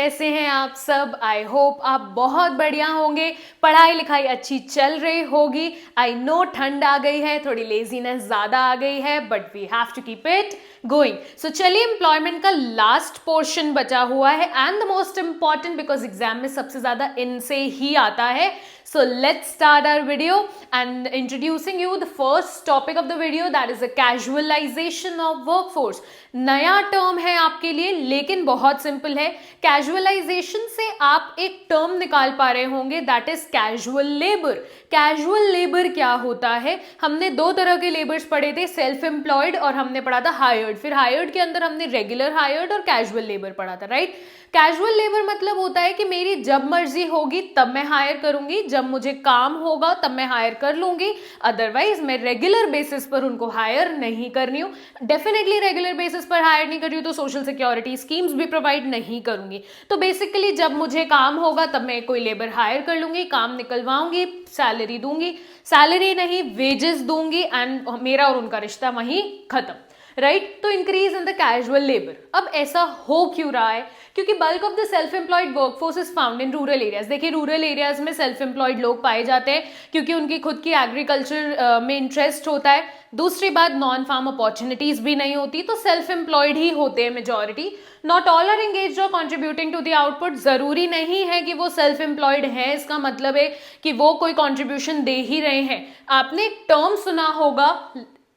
कैसे हैं आप सब? आई होप आप बहुत बढ़िया होंगे, पढ़ाई लिखाई अच्छी चल रही होगी। आई नो ठंड आ गई है, थोड़ी लेजीनेस ज़्यादा आ गई है, but we have to keep it going. So चलिए, एम्प्लॉयमेंट का लास्ट पोर्शन बचा हुआ है and the most important, because exam में सबसे ज़्यादा इनसे ही आता है। So let's start our video and introducing you the first topic of the video, that is the casualization of workforce। नया टर्म है आपके लिए लेकिन बहुत सिंपल है। कैजुअलाइजेशन से आप एक टर्म निकाल पा रहे होंगे, that is casual labour. Casual labour क्या होता है? हमने दो तरह के लेबर्स पढ़े थे, सेल्फ एम्प्लॉयड और हमने पढ़ा था हायर्ड। फिर हायर्ड के अंदर हमने रेगुलर हायर्ड और कैजुअल लेबर पढ़ा था, राइट? कैजुअल लेबर मतलब होता है कि मेरी जब मर्जी होगी तब मैं हायर करूंगी, जब मुझे काम होगा तब मैं हायर कर लूंगी, अदरवाइज मैं रेगुलर बेसिस पर उनको हायर नहीं करनी हूँ। डेफिनेटली रेगुलर बेसिस पर हायर नहीं कर रही हूँ तो सोशल सिक्योरिटी स्कीम्स भी प्रोवाइड नहीं करूंगी। तो बेसिकली जब मुझे काम होगा तब मैं कोई लेबर हायर कर लूंगी, काम निकलवाऊंगी, सैलरी दूंगी, सैलरी नहीं वेजेस दूंगी एंड मेरा और उनका रिश्ता वहीं खत्म, राइट? तो increase in the casual labour. अब ऐसा हो क्यों रहा है? क्योंकि bulk of the self employed workforce is found in rural areas. देखिए, रूरल एरियाज में सेल्फ एम्प्लॉयड लोग पाए जाते हैं क्योंकि उनकी खुद की एग्रीकल्चर में इंटरेस्ट होता है। दूसरी बात, नॉन फार्म अपॉर्चुनिटीज भी नहीं होती, तो सेल्फ एम्प्लॉयड ही होते हैं majority. Not all are engaged और कॉन्ट्रीब्यूटिंग टू द आउटपुट। जरूरी नहीं है कि वो सेल्फ एम्प्लॉयड है, इसका मतलब है कि वो कोई कॉन्ट्रीब्यूशन दे ही रहे हैं। आपने एक टर्म सुना होगा,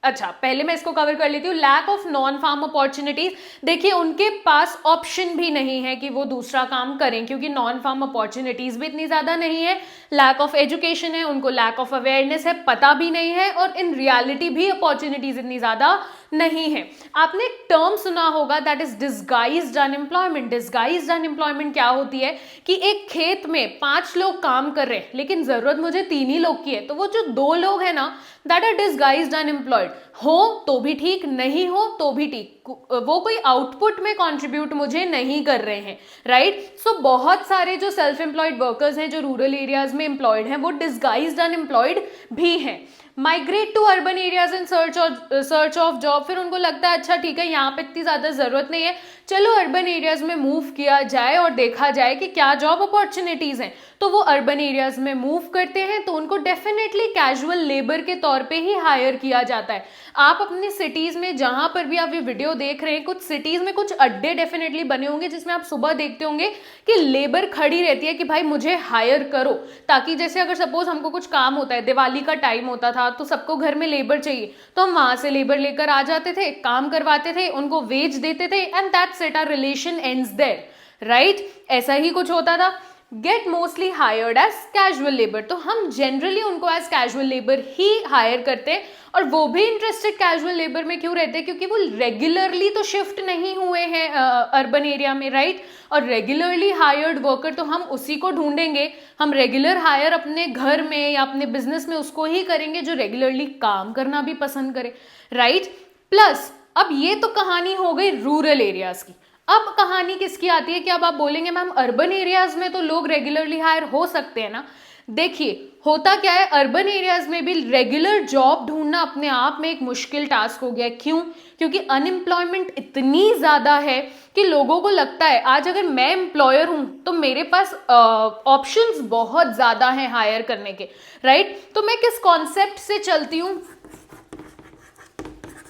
अच्छा पहले मैं इसको कवर कर लेती हूँ, lack of non farm opportunities. देखिए, उनके पास ऑप्शन भी नहीं है कि वो दूसरा काम करें क्योंकि नॉन फार्म अपॉर्चुनिटीज भी इतनी ज्यादा नहीं है। लैक ऑफ एजुकेशन है, उनको लैक ऑफ अवेयरनेस है, पता भी नहीं है, और इन रियलिटी भी अपॉर्चुनिटीज इतनी ज्यादा नहीं है। आपने एक टर्म सुना होगा, that is disguised unemployment. Disguised unemployment क्या होती है कि एक खेत में 5 लोग काम कर रहे हैं लेकिन जरूरत मुझे 3 ही लोग की है, तो वो जो 2 लोग हैं ना, दैट आर डिस्गाइज्ड अनएम्प्लॉयड। हो तो भी ठीक, नहीं हो तो भी ठीक, वो कोई आउटपुट में कंट्रीब्यूट मुझे नहीं कर रहे हैं, राइट? सो बहुत सारे जो सेल्फ एम्प्लॉयड वर्कर्स हैं जो रूरल एरियाज में एम्प्लॉयड हैं वो डिस्गाइज्ड अनएम्प्लॉयड भी हैं। Migrate to urban areas in search of job. फिर उनको लगता है अच्छा ठीक है, यहाँ पे इतनी ज्यादा जरूरत नहीं है, चलो अर्बन एरियाज में मूव किया जाए और देखा जाए कि क्या जॉब अपॉर्चुनिटीज हैं। तो वो अर्बन एरियाज में मूव करते हैं, तो उनको डेफिनेटली कैजुअल लेबर के तौर पे ही हायर किया जाता है। आप अपनी सिटीज में जहां पर भी आप ये वीडियो देख रहे हैं, कुछ सिटीज में कुछ अड्डे डेफिनेटली बने होंगे जिसमें आप सुबह देखते होंगे कि लेबर खड़ी रहती है कि भाई मुझे हायर करो, ताकि जैसे अगर सपोज हमको कुछ काम होता है, दिवाली का टाइम होता था तो सबको घर में लेबर चाहिए, तो हम वहां से लेबर लेकर आ जाते थे, काम करवाते थे, उनको वेज देते थे and that's it, our relation ends there, right? ऐसा ही कुछ होता था। Get mostly hired as casual labour, तो हम जनरली उनको एज कैजुअल लेबर ही हायर करते हैं। और वो भी इंटरेस्टेड कैजुअल लेबर में क्यों रहते हैं? क्योंकि वो रेगुलरली तो शिफ्ट नहीं हुए हैं अर्बन एरिया में, राइट? और रेगुलरली हायर्ड वर्कर तो हम उसी को ढूंढेंगे, हम रेगुलर हायर अपने घर में या अपने बिजनेस में उसको ही करेंगे जो रेगुलरली काम करना भी पसंद करे, राइट? प्लस अब ये तो कहानी हो गई रूरल एरियाज की। अब कहानी किसकी आती है कि अब आप बोलेंगे मैम अर्बन एरियाज में तो लोग रेगुलरली हायर हो सकते हैं ना। देखिए, होता क्या है, अर्बन एरियाज में भी रेगुलर जॉब ढूंढना अपने आप में एक मुश्किल टास्क हो गया। क्यों? क्योंकि अनएम्प्लॉयमेंट इतनी ज्यादा है कि लोगों को लगता है आज अगर मैं एम्प्लॉयर हूं तो मेरे पास ऑप्शंस बहुत ज्यादा हैं हायर करने के, राइट? तो मैं किस कॉन्सेप्ट से चलती हूं?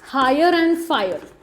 Hire and fire.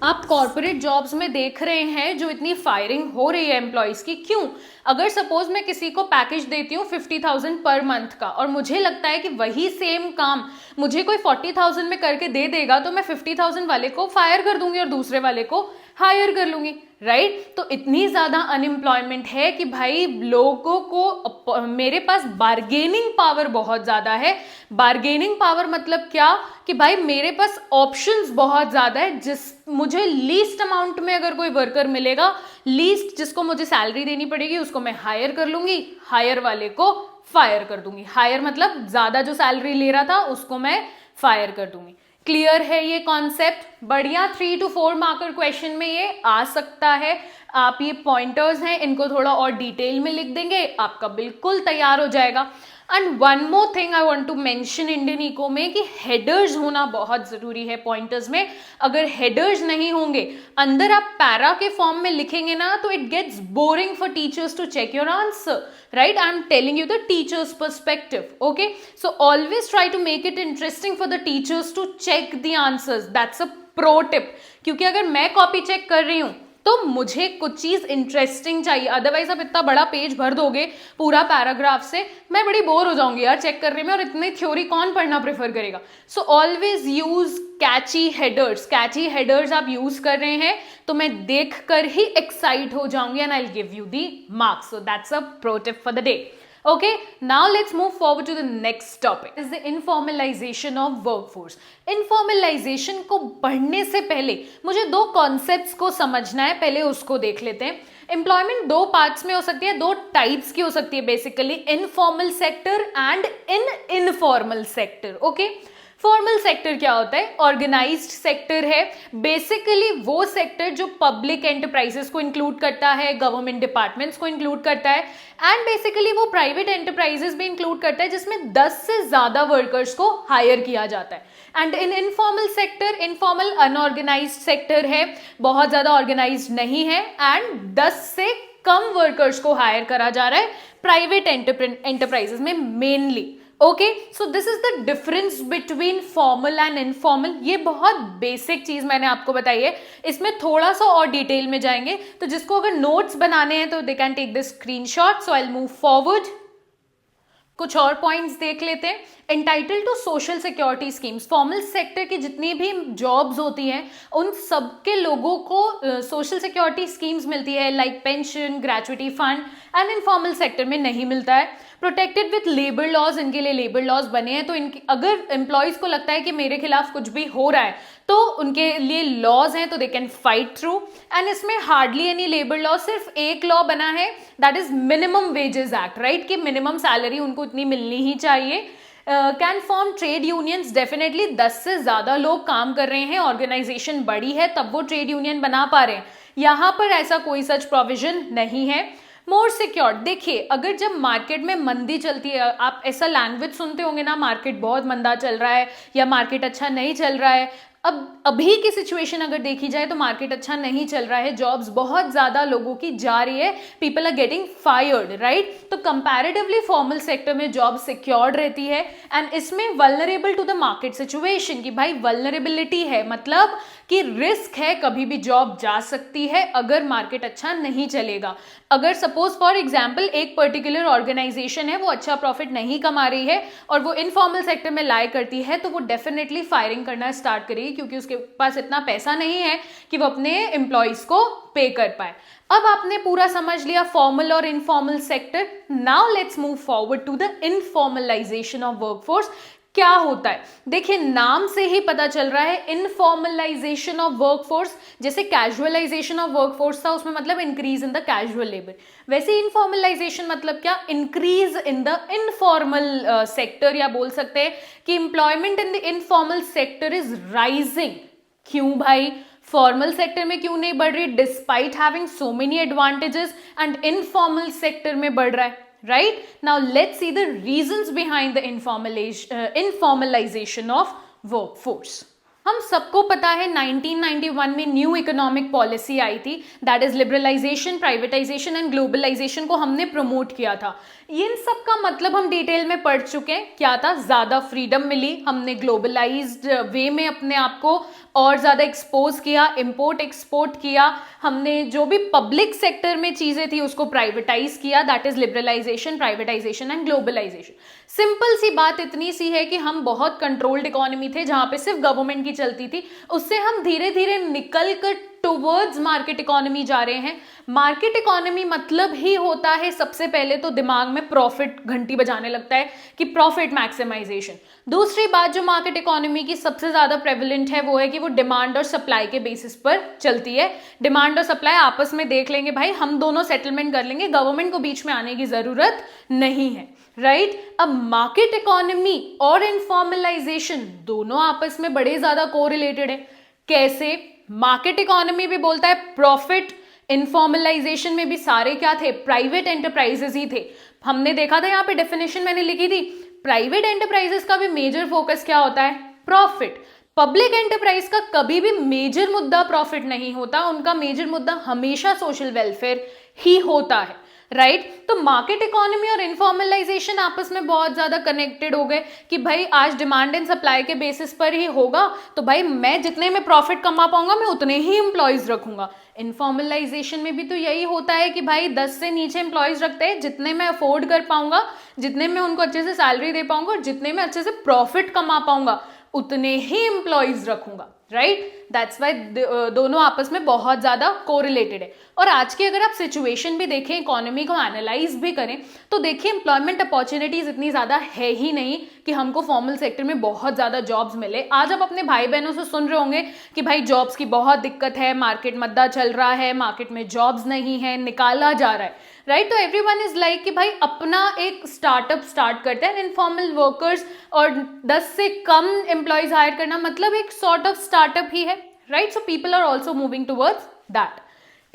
आप कॉर्पोरेट जॉब्स में देख रहे हैं जो इतनी फायरिंग हो रही है एम्प्लॉयज की। क्यों? अगर सपोज मैं किसी को पैकेज देती हूँ 50,000 पर मंथ का और मुझे लगता है कि वही सेम काम मुझे कोई 40,000 में करके दे देगा, तो मैं 50,000 वाले को फायर कर दूंगी और दूसरे वाले को हायर कर लूंगी, राइट? तो इतनी ज्यादा अनएम्प्लॉयमेंट है कि भाई लोगों को, मेरे पास बार्गेनिंग पावर बहुत ज्यादा है। बार्गेनिंग पावर मतलब क्या कि भाई मेरे पास ऑप्शंस बहुत ज्यादा है, जिस मुझे लीस्ट अमाउंट में अगर कोई वर्कर मिलेगा, लीस्ट जिसको मुझे सैलरी देनी पड़ेगी उसको मैं हायर कर लूंगी, हायर वाले को फायर कर दूंगी। हायर मतलब ज्यादा जो सैलरी ले रहा था उसको मैं फायर कर दूंगी। क्लियर है ये कॉन्सेप्ट? बढ़िया 3 to 4 मार्कर क्वेश्चन में ये आ सकता है। आप ये पॉइंटर्स हैं, इनको थोड़ा और डिटेल में लिख देंगे, आपका बिल्कुल तैयार हो जाएगा। And one more thing I want to mention Indian eco में कि हेडर्स होना बहुत जरूरी है पॉइंटर्स में। अगर हेडर्स नहीं होंगे, अंदर आप पैरा के फॉर्म में लिखेंगे ना, तो it gets boring for teachers to check your answer, right? I'm telling you the teacher's perspective, okay? So always try to make it interesting for the teachers to check the answers. That's a pro tip. क्योंकि अगर मैं copy check कर रही हूँ तो मुझे कुछ चीज इंटरेस्टिंग चाहिए, अदरवाइज आप इतना बड़ा पेज भर दोगे पूरा पैराग्राफ से, मैं बड़ी बोर हो जाऊंगी यार चेक करने में, और इतनी थ्योरी कौन पढ़ना प्रेफर करेगा। सो ऑलवेज यूज कैची हेडर्स। कैची हेडर्स आप यूज कर रहे हैं तो मैं देख कर ही एक्साइट हो जाऊंगी and I will give you the marks. So that's a pro tip for the day. Okay, now let's move forward to the next topic. Is the informalization of workforce. Informalization को पढ़ने से पहले मुझे दो concepts को समझना है, पहले उसको देख लेते हैं। एम्प्लॉयमेंट दो पार्ट्स में हो सकती है, दो टाइप्स की हो सकती है basically, informal sector and informal sector. Okay, formal sector क्या होता है? ऑर्गेनाइज्ड सेक्टर है, बेसिकली वो सेक्टर जो पब्लिक एंटरप्राइजेस को इंक्लूड करता है, गवर्नमेंट डिपार्टमेंट्स को इंक्लूड करता है, एंड बेसिकली वो प्राइवेट एंटरप्राइजेस भी इंक्लूड करता है जिसमें 10 से ज्यादा वर्कर्स को हायर किया जाता है। And in informal sector, informal unorganised sector है, बहुत ज्यादा ऑर्गेनाइज्ड नहीं है, एंड 10 से कम वर्कर्स को हायर करा जा रहा है प्राइवेट एंटरप्राइजेस में mainly. Okay, so this is the difference between formal and informal. ये बहुत बेसिक चीज मैंने आपको बताई है, इसमें थोड़ा सा और डिटेल में जाएंगे, तो जिसको अगर नोट्स बनाने हैं तो they can take this screenshot. So I will move forward. कुछ और पॉइंट्स देख लेते हैं। Entitle to social security schemes, formal sector की जितनी भी जॉब्स होती हैं उन सबके लोगों को सोशल सिक्योरिटी स्कीम्स मिलती है, like pension, gratuity fund, and informal sector में नहीं मिलता है। प्रोटेक्टेड विथ लेबर लॉज, इनके लिए लेबर लॉज बने हैं, तो इनकी अगर एम्प्लॉयज को लगता है कि मेरे खिलाफ कुछ भी हो रहा है तो उनके लिए लॉज हैं, तो they can fight through. And इसमें हार्डली एनी लेबर लॉ, सिर्फ एक लॉ बना है, that is minimum wages act, right, कि मिनिमम सैलरी उनको इतनी मिलनी ही चाहिए। Can form trade unions, definitely 10 से ज्यादा लोग काम कर रहे हैं, ऑर्गेनाइजेशन बड़ी है तब वो ट्रेड यूनियन बना पा रहे हैं, यहां पर ऐसा कोई सच प्रोविजन नहीं है। मोर सिक्योर, देखिए अगर जब मार्केट में मंदी चलती है, आप ऐसा लैंग्वेज सुनते होंगे ना, मार्केट बहुत मंदा चल रहा है या मार्केट अच्छा नहीं चल रहा है। अब अभी की सिचुएशन अगर देखी जाए तो मार्केट अच्छा नहीं चल रहा है, जॉब्स बहुत ज्यादा लोगों की जा रही है, people are getting fired, right, तो कंपैरेटिवली फॉर्मल सेक्टर में जॉब सिक्योर्ड रहती है। एंड इसमें vulnerable to the market situation, कि भाई वल्नरेबिलिटी है, मतलब कि रिस्क है, कभी भी जॉब जा सकती है अगर मार्केट अच्छा नहीं चलेगा। अगर सपोज फॉर एग्जाम्पल एक पर्टिकुलर ऑर्गेनाइजेशन है, वो अच्छा प्रॉफिट नहीं कमा रही है और वो इनफॉर्मल सेक्टर में लाई करती है, तो वो डेफिनेटली फायरिंग करना स्टार्ट करेगी, क्योंकि उसके पास इतना पैसा नहीं है कि वो अपने एम्प्लॉयज को पे कर पाए। अब आपने पूरा समझ लिया फॉर्मल और informal sector. Now let's move forward to the informalisation of workforce. क्या होता है? देखिए नाम से ही पता चल रहा है, इनफॉर्मलाइजेशन ऑफ वर्कफोर्स, जैसे कैजुअलाइजेशन ऑफ वर्कफोर्स था उसमें मतलब increase in the casual labour, वैसे इनफॉर्मलाइजेशन मतलब क्या? Increase in the informal sector, या बोल सकते हैं कि employment in the informal sector is rising. क्यों भाई? फॉर्मल सेक्टर में क्यों नहीं बढ़ रही despite having so many advantages, and informal sector में बढ़ रहा है, right? Now let's see the reasons behind the informalization of workforce. हम सबको पता है 1991 में न्यू इकोनॉमिक पॉलिसी आई थी, that is liberalisation, privatisation and globalisation को हमने प्रमोट किया था। इन सब का मतलब हम डिटेल में पढ़ चुके हैं। क्या था? ज्यादा फ्रीडम मिली, हमने ग्लोबलाइज्ड वे में अपने आप को और ज्यादा एक्सपोज किया, इंपोर्ट एक्सपोर्ट किया, हमने जो भी पब्लिक सेक्टर में चीजें थी उसको प्राइवेटाइज किया, that is liberalisation, privatisation and globalisation. Simple सी बात इतनी सी है कि हम बहुत कंट्रोल्ड इकोनॉमी थे जहां पे सिर्फ गवर्नमेंट की चलती थी, उससे हम धीरे धीरे निकल कर टुवर्ड्स मार्केट इकोनॉमी जा रहे हैं। मार्केट इकोनॉमी मतलब ही होता है सबसे पहले तो दिमाग में प्रॉफिट घंटी बजाने लगता है कि प्रॉफिट मैक्सिमाइजेशन। दूसरी बात जो मार्केट इकोनॉमी की सबसे ज्यादा प्रेवलेंट है वो है कि वो डिमांड और सप्लाई के बेसिस पर चलती है। डिमांड और सप्लाई आपस में देख लेंगे भाई, हम दोनों सेटलमेंट कर लेंगे, गवर्नमेंट को बीच में आने की जरूरत नहीं है, राइट? अब मार्केट इकोनॉमी और इनफॉर्मलाइजेशन दोनों आपस में बड़े ज्यादा कोरिलेटेड है। कैसे? मार्केट इकोनॉमी भी बोलता है प्रॉफिट, इनफॉर्मलाइजेशन में भी सारे क्या थे? प्राइवेट एंटरप्राइजेस ही थे। हमने देखा था यहाँ पे डेफिनेशन मैंने लिखी थी, प्राइवेट एंटरप्राइजेस का भी मेजर फोकस क्या होता है? प्रॉफिट। पब्लिक एंटरप्राइज का कभी भी मेजर मुद्दा प्रॉफिट नहीं होता, उनका मेजर मुद्दा हमेशा सोशल वेलफेयर ही होता है, राइट? तो मार्केट इकोनॉमी और इनफॉर्मलाइजेशन आपस में बहुत ज्यादा कनेक्टेड हो गए कि भाई आज डिमांड एंड सप्लाई के बेसिस पर ही होगा, तो भाई मैं जितने में प्रॉफिट कमा पाऊंगा मैं उतने ही एम्प्लॉयज रखूंगा। इनफॉर्मलाइजेशन में भी तो यही होता है कि भाई 10 से नीचे एम्प्लॉयज रखते हैं, जितने मैं अफोर्ड कर पाऊंगा, जितने में उनको अच्छे से सैलरी दे पाऊंगा और जितने में अच्छे से प्रॉफिट कमा पाऊंगा उतने ही एम्प्लॉयज रखूंगा, राइट? दैट्स वाई दोनों आपस में बहुत ज्यादा कोरिलेटेड है। और आज की अगर आप सिचुएशन भी देखें, इकोनॉमी को एनालाइज भी करें, तो देखिए एम्प्लॉयमेंट अपॉर्चुनिटीज इतनी ज्यादा है ही नहीं कि हमको फॉर्मल सेक्टर में बहुत ज्यादा जॉब्स मिले। आज आप अपने भाई बहनों से सुन रहे होंगे कि भाई जॉब्स की बहुत दिक्कत है, मार्केट मंदा चल रहा है, मार्केट में जॉब्स नहीं है, निकाला जा रहा है, राइट? तो एवरीवन इज लाइक कि भाई अपना एक स्टार्टअप स्टार्ट करते हैं। इनफॉर्मल वर्कर्स और 10 से कम एम्प्लॉयज हायर करना मतलब एक सॉर्ट ऑफ स्टार्टअप ही है, right? So people are also moving towards that.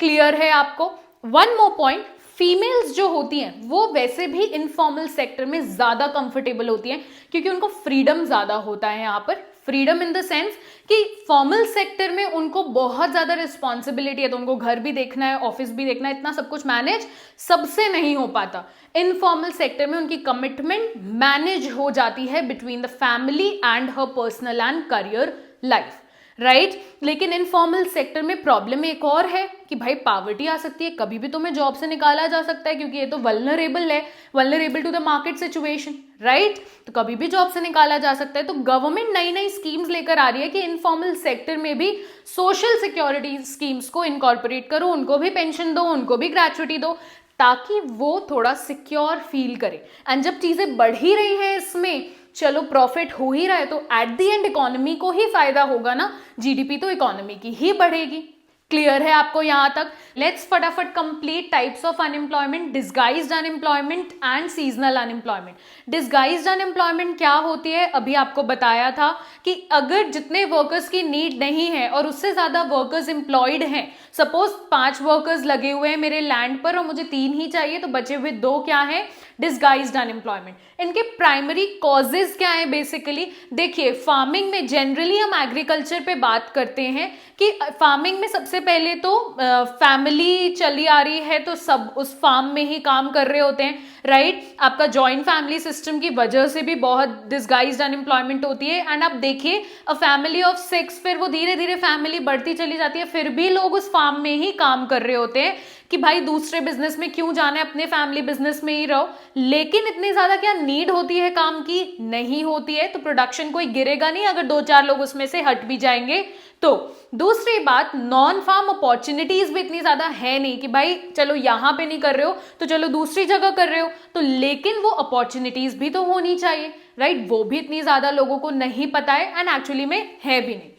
Clear है आपको? वन मोर पॉइंट, फीमेल्स जो होती हैं वो वैसे भी इनफॉर्मल सेक्टर में ज्यादा कंफर्टेबल होती हैं क्योंकि उनको फ्रीडम ज्यादा होता है। यहाँ पर फ्रीडम इन द सेंस कि फॉर्मल सेक्टर में उनको बहुत ज्यादा रिस्पॉन्सिबिलिटी है, तो उनको घर भी देखना है, ऑफिस भी देखना है, इतना सब कुछ मैनेज सबसे नहीं हो पाता। इनफॉर्मल सेक्टर में उनकी कमिटमेंट मैनेज हो जाती है between the family and her personal and career life, right? लेकिन इनफॉर्मल सेक्टर में प्रॉब्लम एक और है कि भाई पावर्टी आ सकती है, कभी भी तुम्हें जॉब से निकाला जा सकता है क्योंकि ये तो वल्नरेबल है, vulnerable to the market situation, right? तो कभी भी जॉब से निकाला जा सकता है। तो गवर्नमेंट नई नई स्कीम्स लेकर आ रही है कि इनफॉर्मल सेक्टर में भी सोशल सिक्योरिटी स्कीम्स को इनकॉर्पोरेट करो, उनको भी पेंशन दो, उनको भी ग्रेचुइटी दो, ताकि वो थोड़ा सिक्योर फील करे। एंड जब चीजें बढ़ ही रही हैं इसमें, चलो प्रॉफिट हो ही रहा है, तो एट द एंड इकोनॉमी को ही फायदा होगा ना, जीडीपी तो इकोनॉमी की ही बढ़ेगी। क्लियर है आपको यहां तक? लेट्स फटाफट complete types of unemployment, disguised unemployment and seasonal unemployment. Disguised unemployment क्या होती है? अभी आपको बताया था कि अगर जितने वर्कर्स की नीड नहीं है और उससे ज्यादा वर्कर्स एम्प्लॉयड हैं, सपोज 5 वर्कर्स लगे हुए हैं मेरे लैंड पर और मुझे 3 ही चाहिए, तो बचे हुए 2 क्या है? Disguised unemployment. इनके प्राइमरी कॉजेज क्या है? बेसिकली देखिए, फार्मिंग में जनरली हम एग्रीकल्चर पे बात करते हैं कि फार्मिंग में सबसे पहले तो फैमिली चली आ रही है, तो सब उस फार्म में ही काम कर रहे होते हैं, राइट? आपका जॉइंट फैमिली सिस्टम की वजह से भी बहुत डिस्गाइज्ड अनएम्प्लॉयमेंट होती है। एंड आप देखिए, अ फैमिली ऑफ 6, फिर वो धीरे धीरे फैमिली बढ़ती चली जाती है, फिर भी लोग उस फार्म में ही काम कर रहे होते हैं कि भाई दूसरे बिजनेस में क्यों जाना है, अपने फैमिली बिजनेस में ही रहो। लेकिन इतनी ज्यादा क्या नीड होती है काम की? नहीं होती है। तो प्रोडक्शन कोई गिरेगा नहीं अगर 2-4 लोग उसमें से हट भी जाएंगे तो। दूसरी बात, नॉन फार्म अपॉर्चुनिटीज भी इतनी ज्यादा है नहीं कि भाई चलो यहां पे नहीं कर रहे हो तो चलो दूसरी जगह कर रहे हो, तो लेकिन वो अपॉर्चुनिटीज भी तो होनी चाहिए, राइट? वो भी इतनी ज्यादा लोगों को नहीं पता है एंड एक्चुअली में है भी नहीं।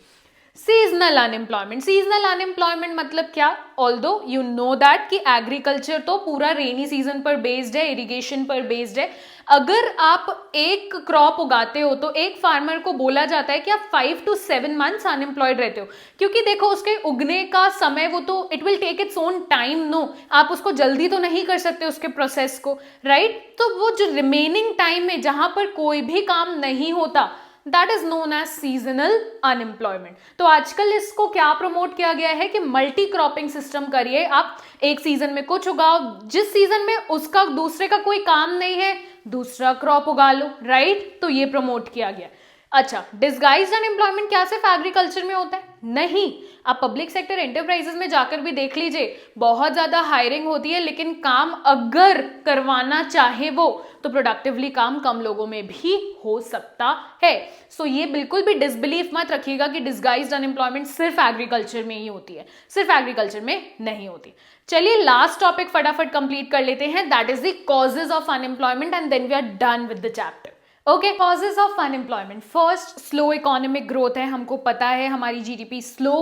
सीजनल अनएम्प्लॉयमेंट, सीजनल अनएम्प्लॉयमेंट मतलब क्या? ऑल्दो यू नो दैट कि एग्रीकल्चर तो पूरा रेनी सीजन पर बेस्ड है, इरिगेशन पर बेस्ड है। अगर आप एक क्रॉप उगाते हो तो एक फार्मर को बोला जाता है कि आप 5 to 7 मंथ्स अनएम्प्लॉयड रहते हो, क्योंकि देखो उसके उगने का समय वो तो it will take its own time, no आप उसको जल्दी तो नहीं कर सकते उसके प्रोसेस को, राइट? तो वो जो रिमेनिंग टाइम है जहां पर कोई भी काम नहीं होता, that is known as seasonal unemployment. तो आजकल इसको क्या प्रमोट किया गया है कि मल्टी क्रॉपिंग सिस्टम करिए, आप एक सीजन में कुछ उगाओ, जिस सीजन में उसका दूसरे का कोई काम नहीं है दूसरा क्रॉप उगा लो, राइट? तो ये प्रमोट किया गया। अच्छा, डिस्गाइज्ड अनएम्प्लॉयमेंट क्या सिर्फ एग्रीकल्चर में होता है? नहीं, आप पब्लिक सेक्टर एंटरप्राइजेस में जाकर भी देख लीजिए, बहुत ज्यादा हायरिंग होती है, लेकिन काम अगर करवाना चाहे वो तो प्रोडक्टिवली काम कम लोगों में भी हो सकता है। सो ये बिल्कुल भी डिसबिलीफ मत रखिएगा कि डिस्गाइज्ड अनएम्प्लॉयमेंट सिर्फ एग्रीकल्चर में ही होती है, सिर्फ एग्रीकल्चर में नहीं होती। चलिए लास्ट टॉपिक फटाफट कंप्लीट कर लेते हैं, that is the causes of unemployment and then we are done with the chapter. Okay, causes of unemployment. First, slow economic growth है। हमको पता है हमारी जीडीपी स्लो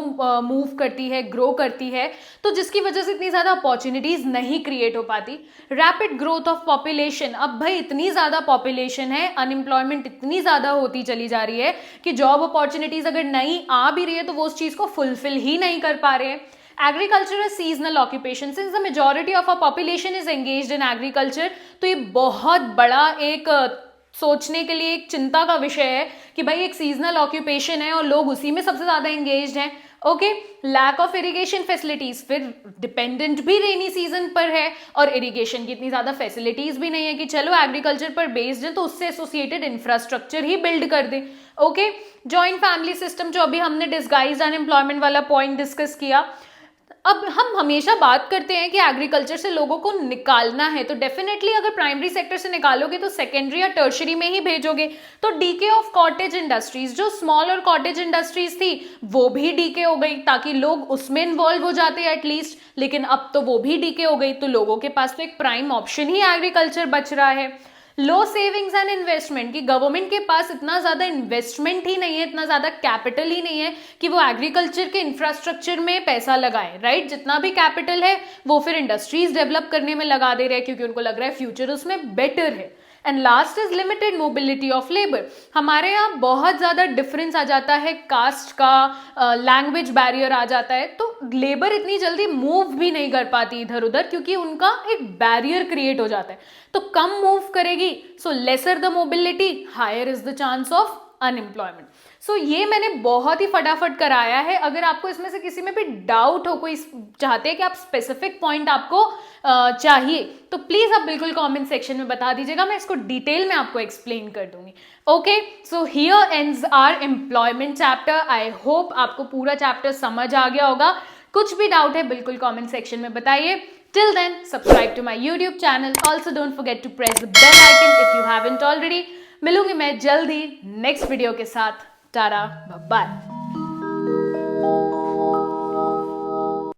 मूव करती है, ग्रो करती है, तो जिसकी वजह से इतनी ज़्यादा अपॉर्चुनिटीज़ नहीं क्रिएट हो पाती। Rapid growth of population. अब भाई इतनी ज़्यादा पॉपुलेशन है, अनएम्प्लॉयमेंट इतनी ज़्यादा होती चली जा रही है कि जॉब अपॉर्चुनिटीज़ अगर नहीं आ भी रही है तो वो उस चीज़ को फुलफिल ही नहीं कर पा रहे हैं। Agriculture is seasonal occupation, since the majority of a population is engaged in agriculture, तो ये बहुत बड़ा एक सोचने के लिए एक चिंता का विषय है कि भाई एक सीजनल ऑक्यूपेशन है और लोग उसी में सबसे ज्यादा एंगेज्ड हैं। Okay, lack of irrigation facilities, फिर डिपेंडेंट भी रेनी सीजन पर है और इरिगेशन की इतनी ज्यादा फैसिलिटीज भी नहीं है कि चलो एग्रीकल्चर पर बेस्ड है तो उससे एसोसिएटेड इंफ्रास्ट्रक्चर ही बिल्ड कर दे। ओके, जॉइंट फैमिली सिस्टम, जो अभी हमने डिस्गाइज्ड अनएम्प्लॉयमेंट वाला पॉइंट डिस्कस किया। अब हम हमेशा बात करते हैं कि एग्रीकल्चर से लोगों को निकालना है, तो डेफिनेटली अगर प्राइमरी सेक्टर से निकालोगे तो सेकेंडरी या टर्शरी में ही भेजोगे। तो डीके ऑफ कॉटेज इंडस्ट्रीज, जो स्मॉल और कॉटेज इंडस्ट्रीज थी वो भी डीके हो गई ताकि लोग उसमें इन्वॉल्व हो जाते हैं एटलीस्ट, लेकिन अब तो वो भी डीके हो गई, तो लोगों के पास तो एक प्राइम ऑप्शन ही एग्रीकल्चर बच रहा है। लो सेविंग्स एंड इन्वेस्टमेंट, कि गवर्नमेंट के पास इतना ज्यादा इन्वेस्टमेंट ही नहीं है, इतना ज्यादा कैपिटल ही नहीं है कि वो एग्रीकल्चर के इंफ्रास्ट्रक्चर में पैसा लगाए, राइट। जितना भी कैपिटल है वो फिर इंडस्ट्रीज डेवलप करने में लगा दे रहे हैं क्योंकि उनको लग रहा है फ्यूचर उसमें बेटर है। And last is limited mobility of labour. हमारे यहाँ बहुत ज़्यादा डिफरेंस आ जाता है, कास्ट का, लैंग्वेज बैरियर आ जाता है, तो लेबर इतनी जल्दी मूव भी नहीं कर पाती इधर उधर क्योंकि उनका एक बैरियर क्रिएट हो जाता है, तो कम मूव करेगी, so lesser the mobility, higher is the chance of unemployment. So ये मैंने बहुत ही फटाफट कराया है। अगर आपको इसमें से किसी में भी डाउट हो, कोई चाहते हैं कि आप स्पेसिफिक पॉइंट आपको चाहिए, तो प्लीज आप बिल्कुल कमेंट सेक्शन में बता दीजिएगा, मैं इसको डिटेल में आपको एक्सप्लेन कर दूंगी। Okay, so here ends our employment chapter. I hope आपको पूरा चैप्टर समझ आ गया होगा। कुछ भी डाउट है बिल्कुल कमेंट सेक्शन में बताइए। Till then, subscribe to my YouTube channel. Also don't forget to press the bell icon if you haven't already. मिलूंगी मैं जल्दी नेक्स्ट वीडियो के साथ। टाटा, बाय।